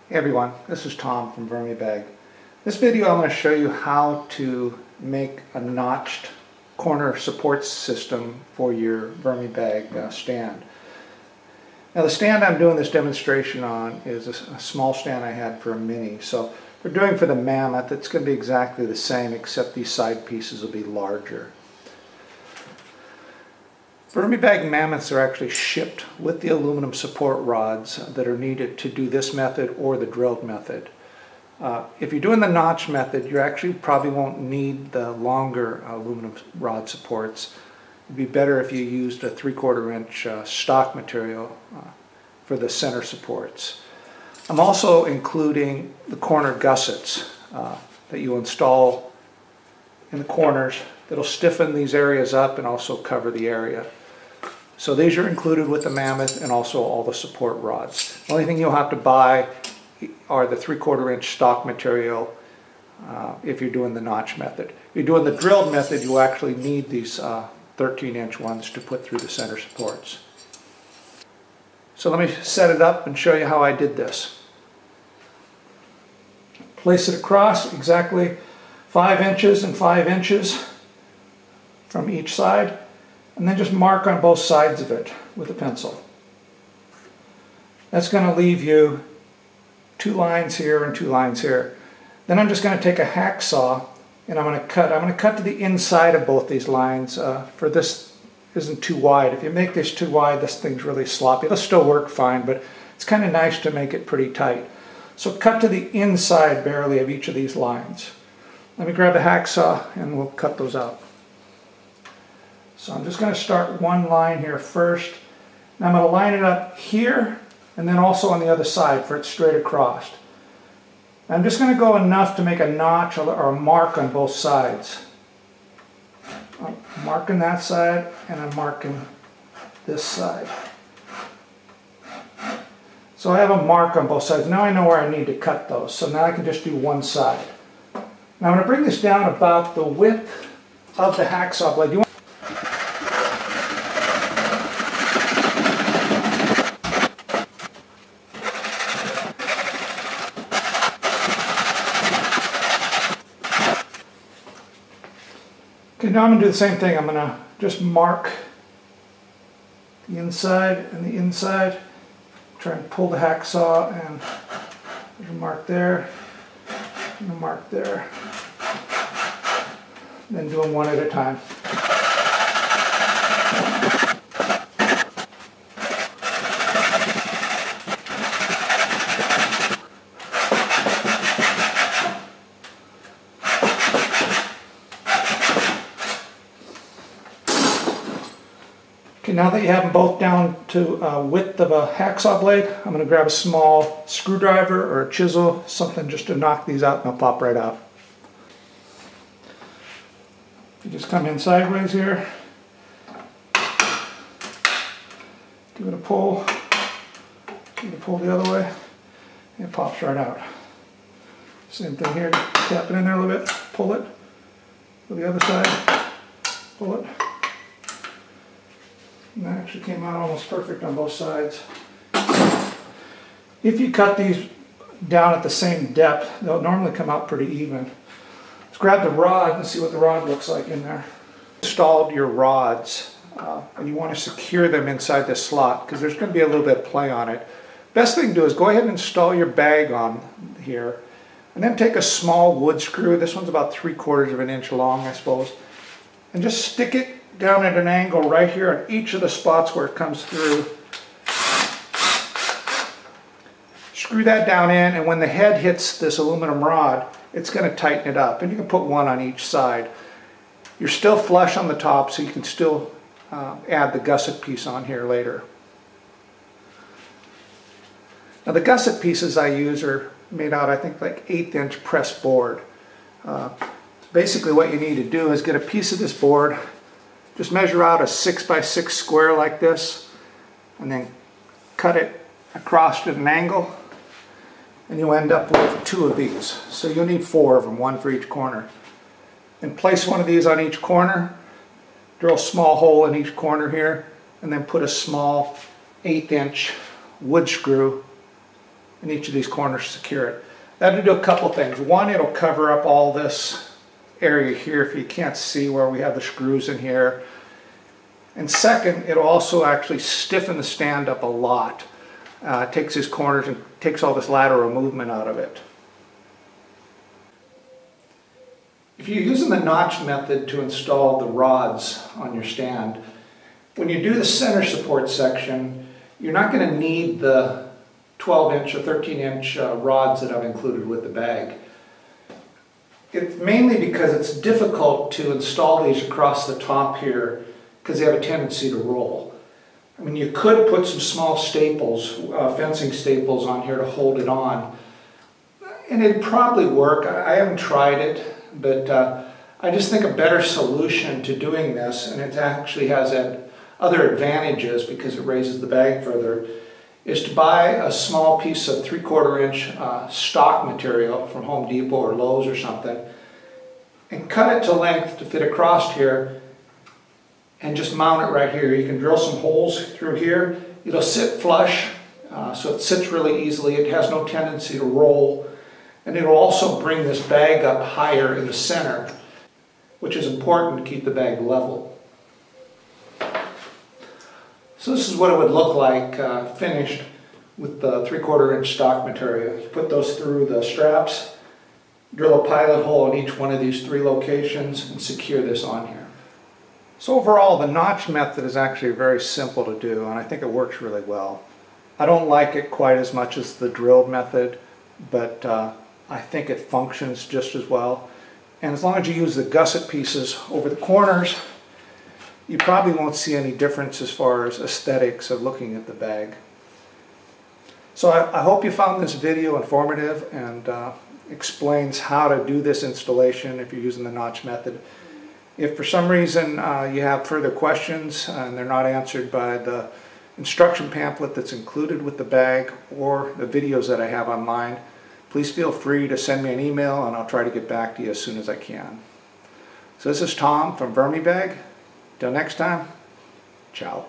Hey everyone, this is Tom from VermiBag. This video I'm going to show you how to make a notched corner support system for your VermiBag stand. Now the stand I'm doing this demonstration on is a small stand I had for a Mini. So we're doing for the Mammoth, it's going to be exactly the same except these side pieces will be larger. VermiBag Mammoths are actually shipped with the aluminum support rods that are needed to do this method or the drilled method. If you're doing the notch method, you actually probably won't need the longer aluminum rod supports. It'd be better if you used a 3/4 inch stock material for the center supports. I'm also including the corner gussets that you install in the corners that'll stiffen these areas up and also cover the area. So these are included with the Mammoth and also all the support rods. The only thing you'll have to buy are the 3/4 inch stock material if you're doing the notch method. If you're doing the drilled method, you'll actually need these 13 inch ones to put through the center supports. So let me set it up and show you how I did this. Place it across exactly 5 inches and 5 inches from each side, and then just mark on both sides of it with a pencil. That's going to leave you 2 lines here and 2 lines here. Then I'm just going to take a hacksaw and I'm going to cut to the inside of both these lines. For this isn't too wide. If you make this too wide, this thing's really sloppy. It'll still work fine, but it's kind of nice to make it pretty tight. So cut to the inside barely of each of these lines. Let me grab the hacksaw and we'll cut those out. So I'm just going to start one line here first. Now I'm going to line it up here and then also on the other side for it straight across. I'm just going to go enough to make a notch or a mark on both sides. I'm marking that side and I'm marking this side. So I have a mark on both sides. Now I know where I need to cut those. So now I can just do one side. Now I'm going to bring this down about the width of the hacksaw blade. Okay, now I'm going to do the same thing. I'm going to just mark the inside and the inside. Try and pull the hacksaw and there's a mark there and a mark there. Then do them one at a time. Okay, now that you have them both down to width of a hacksaw blade, I'm going to grab a small screwdriver or a chisel, something just to knock these out, and they'll pop right out. You just come in sideways here, give it a pull the other way, and it pops right out. Same thing here, tap it in there a little bit, pull it, to the other side, pull it. And that actually came out almost perfect on both sides. If you cut these down at the same depth, they'll normally come out pretty even. Let's grab the rod and see what the rod looks like in there. Installed your rods and you want to secure them inside this slot because there's going to be a little bit of play on it. Best thing to do is go ahead and install your bag on here and then take a small wood screw. This one's about 3/4 inch long, I suppose, and just stick it down at an angle right here on each of the spots where it comes through. Screw that down in, and when the head hits this aluminum rod, it's going to tighten it up, and you can put one on each side. You're still flush on the top, so you can still add the gusset piece on here later. Now the gusset pieces I use are made out, I think, like 1/8 inch press board. Basically what you need to do is get a piece of this board, just measure out a 6x6 square like this, and then cut it across at an angle, and you'll end up with 2 of these. So you'll need 4 of them, 1 for each corner. And place one of these on each corner, drill a small hole in each corner here, and then put a small 1/8 inch wood screw in each of these corners to secure it. That'll do a couple things. One, it'll cover up all this area here if you can't see where we have the screws in here. And second, it'll also actually stiffen the stand up a lot. It takes these corners and takes all this lateral movement out of it. If you're using the notch method to install the rods on your stand, when you do the center support section, you're not going to need the 12-inch or 13-inch rods that I've included with the bag. It's mainly because it's difficult to install these across the top here because they have a tendency to roll. I mean, you could put some small staples, fencing staples on here to hold it on, and it'd probably work. I haven't tried it, but I just think a better solution to doing this, and it actually has other advantages because it raises the bag further, is to buy a small piece of 3/4 inch stock material from Home Depot or Lowe's or something, and cut it to length to fit across here, and just mount it right here. You can drill some holes through here. It'll sit flush, so it sits really easily. It has no tendency to roll, and it'll also bring this bag up higher in the center, which is important to keep the bag level. So this is what it would look like finished with the 3/4 inch stock material. You put those through the straps, drill a pilot hole in each one of these 3 locations, and secure this on here. So overall, the notch method is actually very simple to do, and I think it works really well. I don't like it quite as much as the drilled method, but I think it functions just as well. And as long as you use the gusset pieces over the corners, you probably won't see any difference as far as aesthetics of looking at the bag. So I hope you found this video informative and explains how to do this installation if you're using the notch method. If for some reason you have further questions and they're not answered by the instruction pamphlet that's included with the bag or the videos that I have online, please feel free to send me an email and I'll try to get back to you as soon as I can. So this is Tom from VermiBag. Till next time, ciao.